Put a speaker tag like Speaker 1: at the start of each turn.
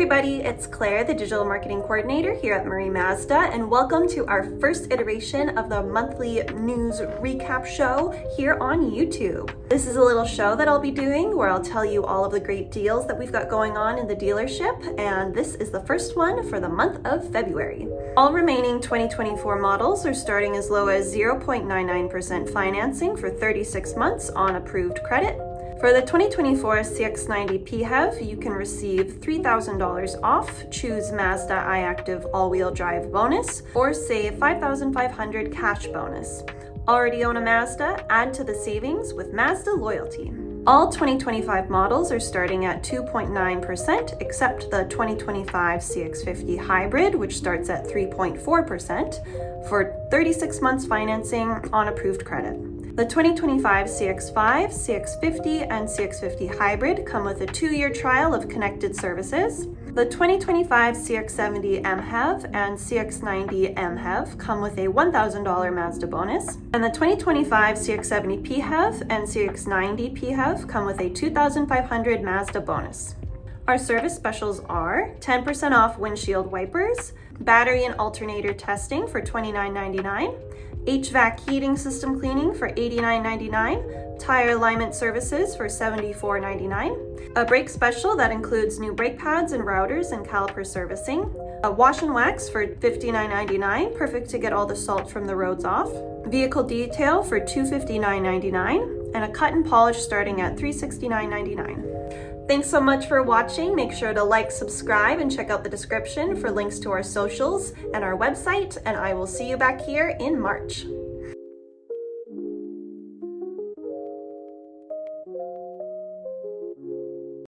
Speaker 1: everybody, it's Claire, the Digital Marketing Coordinator here at Murray Mazda, and welcome to our first iteration of the monthly news recap show here on YouTube. This is a little show that I'll be doing where I'll tell you all of the great deals that we've got going on in the dealership, and this is the first one for the month of February. All remaining 2024 models are starting as low as 0.99% financing for 36 months on approved credit. For the 2024 CX-90 PHEV, you can receive $3,000 off, choose Mazda iActive all-wheel drive bonus, or save $5,500 cash bonus. Already own a Mazda? Add to the savings with Mazda Loyalty. All 2025 models are starting at 2.9%, except the 2025 CX-50 Hybrid, which starts at 3.4% for 36 months financing on approved credit. The 2025 CX-5, CX-50, and CX-50 Hybrid come with a 2-year trial of connected services. The 2025 CX-70 MHEV and CX-90 MHEV come with a $1,000 Mazda bonus. And the 2025 CX-70 PHEV and CX-90 PHEV come with a $2,500 Mazda bonus. Our service specials are 10% off windshield wipers, battery and alternator testing for $29.99, HVAC heating system cleaning for $89.99, tire alignment services for $74.99, a brake special that includes new brake pads and rotors and caliper servicing, a wash and wax for $59.99, perfect to get all the salt from the roads off, vehicle detail for $259.99, and a cut and polish starting at $369.99. Thanks so much for watching. Make sure to like, subscribe, and check out the description for links to our socials and our website, and I will see you back here in March.